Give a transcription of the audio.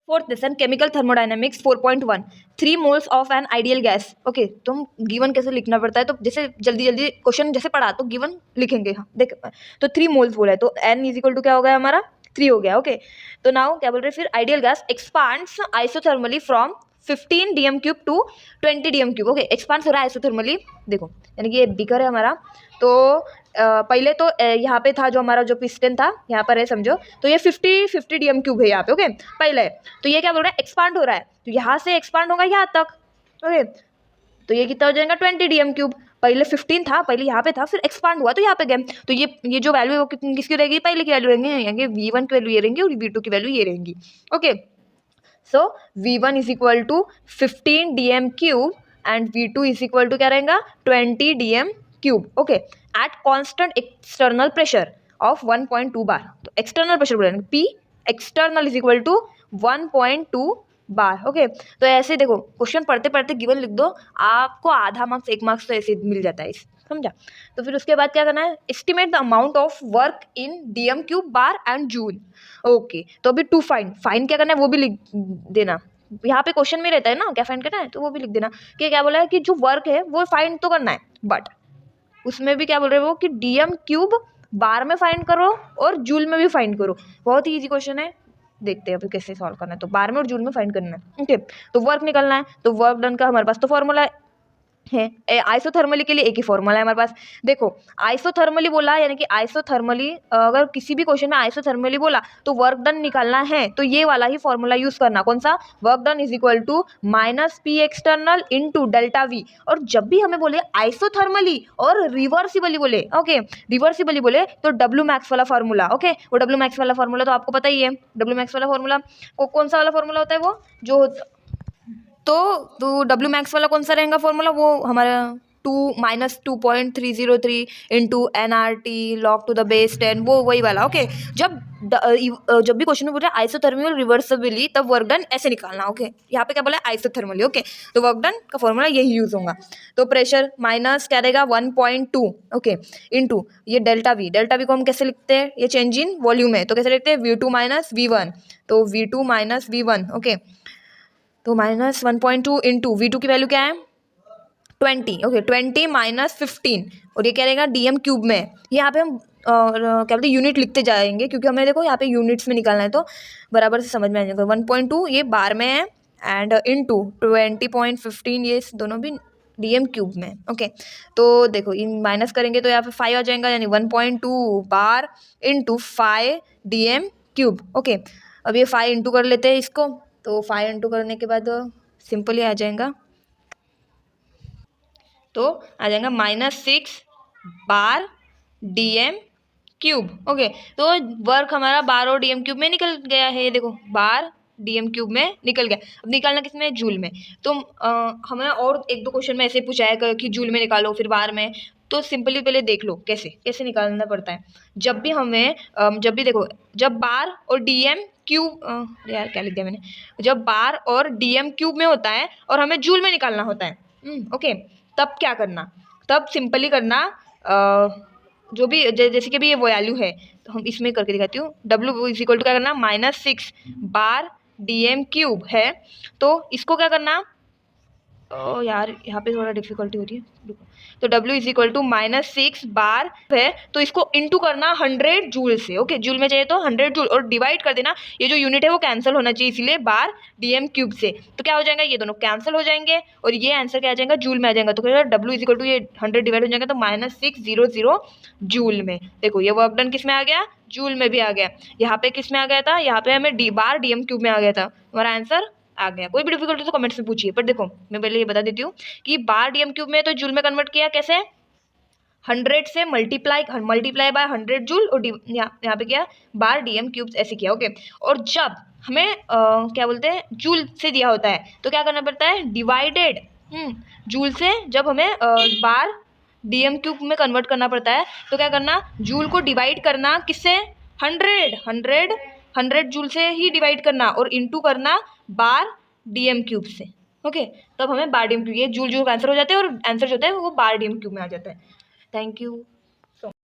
Fourth lesson chemical thermodynamics 4.1 3 moles of an ideal gas. Okay, तो हम given कैसे लिखना पड़ता है, तो जैसे जल्दी जल्दी क्वेश्चन जैसे पढ़ा तो गिवन लिखेंगे। हाँ देख, तो 3 मोल्स बोला है तो n इज इक्वल टू क्या हो गया हमारा 3 हो गया। ओके, तो नाउ क्या बोल रहे हैं फिर ideal gas expands isothermally from 15 DM cube two 20 DM cube. Okay, expand हो रहा है आइसोथर्मली, देखो यानी कि ये बीकर है हमारा। तो पहले तो यहाँ पे था जो हमारा जो पिस्टन था यहाँ पर है समझो, तो ये 50 डीएम क्यूब है यहाँ पे। ओके, पहले तो ये क्या बोल रहा है एक्सपांड हो रहा है, तो यहाँ से एक्सपांड होगा यहाँ तक। ओके, तो ये कितना हो जाएगा 20 डीएम क्यूब। पहले 15 था, पहले यहाँ पे था, फिर एक्सपांड हुआ तो यहाँ पे गए। तो ये जो वैल्यू है वो किसकी रहेगी, पहले की वैल्यू रहेंगे, V1 की वैल्यू ये रहेंगी और V2 की वैल्यू ये रहेंगी। Okay, so V1 is equal to 15 DM cube and V2 is equal to क्या रहेगा 20 DM cube. Okay, at constant external pressure of 1.2 bar. तो एक्सटर्नल प्रेशर बोलेंगे P external is equal to 1.2 bar. Okay, तो ऐसे देखो question पढ़ते पढ़ते given लिख दो, आपको आधा मार्क्स 1 मार्क्स तो ऐसे मिल जाता है, समझा। तो फिर उसके बाद क्या करना है, estimate the amount of work in DM cube bar and joule. Okay, तो अभी टू फाइन क्या करना है वो भी लिख देना, यहाँ पे क्वेश्चन में रहता है ना क्या फाइंड करना है, तो वो भी लिख देना कि क्या बोला है कि जो वर्क है वो फाइंड तो करना है, बट उसमें भी क्या बोल रहे हैं वो कि डीएम क्यूब बार में फाइंड करो और जूल में भी फाइंड करो। बहुत ही इजी क्वेश्चन है, देखते हैं अभी कैसे सॉल्व करना है। तो बार में और जूल में फाइंड करना है। ओके, तो वर्क निकलना है, तो वर्क डन का हमारे पास तो फॉर्मूला है आइसोथर्मली के लिए एक ही फॉर्मूला है हमारे पास। देखो आइसोथर्मली बोला यानी कि आइसोथर्मली, अगर किसी भी क्वेश्चन में आइसोथर्मली बोला तो वर्क डन निकालना है तो ये वाला ही फॉर्मूला यूज करना। कौन सा, work done is equal to minus P external into delta V. और जब भी हमें बोले आइसोथर्मली और रिवर्सिबली बोले, ओके रिवर्सिबली बोले तो डब्ल्यू मैक्स वाला फॉर्मूला। ओके, वो डब्ल्यू मैक्स वाला फॉर्मूला तो आपको पता ही है, डब्ल्यू मैक्स वाला फॉर्मूला कौन सा वाला फॉर्मूला होता है वो जो, तो डब्ल्यू मैक्स वाला कौन सा रहेगा फॉर्मूला, वो हमारा 2-2.303 into NRT log to the base 10, वो वही वाला। ओके, जब भी क्वेश्चन में बोल रहे आइसोथर्मली और रिवर्सिबली तब वर्क डन ऐसे निकालना। ओके, यहाँ पे क्या बोला आइसोथर्मली। ओके, तो वर्क डन का फॉर्मूला यही यूज होगा। तो प्रेशर माइनस क्या रहेगा 1.2, ओके इंटू ये डेल्टा वी को हम कैसे लिखते हैं, ये चेंज इन वॉल्यूम है तो कैसे लिखते हैं V2 माइनस V1, तो V2 माइनस V1। ओके, तो माइनस 1.2 इंटू V2 की वैल्यू क्या है 20। ओके, 20 माइनस 15 और ये क्या रहेगा डीएम क्यूब में। यहाँ पे हम क्या बोलते हैं यूनिट लिखते जाएंगे क्योंकि हमें देखो यहाँ पे यूनिट्स में निकालना है तो बराबर से समझ में आ जाएगा। 1.2 ये बार में है एंड इंटू 20.15 ये दोनों भी डीएम क्यूब में। ओके, तो देखो इन माइनस करेंगे तो यहाँ पे 5 आ जाएगा, यानी 1.2 bar into 5 DM cube. Okay, अब ये 5 इंटू कर लेते हैं इसको, तो 5 इंटू करने के बाद सिंपली आ जाएगा, तो आ जाएगा -6 बार डीएम क्यूब। ओके, तो वर्क हमारा बार और डीएम क्यूब में निकल गया है, ये देखो बार डीएम क्यूब में निकल गया। अब निकालना किसमें, जूल में। तो हमें और एक दो क्वेश्चन में ऐसे पूछा है कि जूल में निकालो फिर बार में, तो सिंपली पहले देख लो कैसे कैसे निकालना पड़ता है। जब भी हमें जब भी देखो जब बार और डीएम क्यूब, यार क्या लिख दिया मैंने, जब बार और डीएम क्यूब में होता है और हमें जूल में निकालना होता है, ओके, तब क्या करना, तब सिंपली करना जो भी जैसे कि भी ये वैल्यू है तो हम इसमें करके दिखाती हूँ। W इज इक्वल टू क्या करना -6 बार डीएम क्यूब है, तो इसको क्या करना, यार यहाँ पे थोड़ा डिफिकल्टी हो रही है, तो W इज इक्वल टू -6 बार है तो इसको इंटू करना 100 जूल से। ओके, जूल में चाहिए तो 100 जूल और डिवाइड कर देना, ये जो यूनिट है वो कैंसिल होना चाहिए इसीलिए बार डीएम क्यूब से। तो क्या हो जाएगा, ये दोनों कैंसिल हो जाएंगे और ये आंसर क्या आ जाएगा जूल में आ जाएगा। तो क्या W इज इक्वल टू ये 100 डिवाइड हो जाएगा तो -600 जूल में। देखो ये वर्क डन किस में आ गया, जूल में भी आ गया। यहाँ पे किस में आ गया था, यहाँ पे हमें बार डीएम क्यूब में आ गया था, हमारा आंसर आ गया। कोई भी डिफिकल्टी तो कमेंट्स में पूछिए, पर देखो मैं पहले ये बता देती हूँ कि बार डीएम क्यूब में तो जूल में कन्वर्ट किया कैसे, 100 से मल्टीप्लाई बाय 100 जूल और यहाँ पे किया बार डीएम क्यूब ऐसे किया। ओके, और जब हमें क्या बोलते हैं जूल से दिया होता है तो क्या करना पड़ता है, डिवाइडेड जूल से। जब हमें बार डीएम क्यूब में कन्वर्ट करना पड़ता है तो क्या करना, जूल को डिवाइड करना किससे, 100 जूल से ही डिवाइड करना और इंटू करना बार डीएम क्यूब से। ओके, तब हमें बार डीएम क्यूब, ये जूल जूल आंसर हो जाते हैं और आंसर जो होता है वो बार डीएम क्यूब में आ जाता है। Thank you.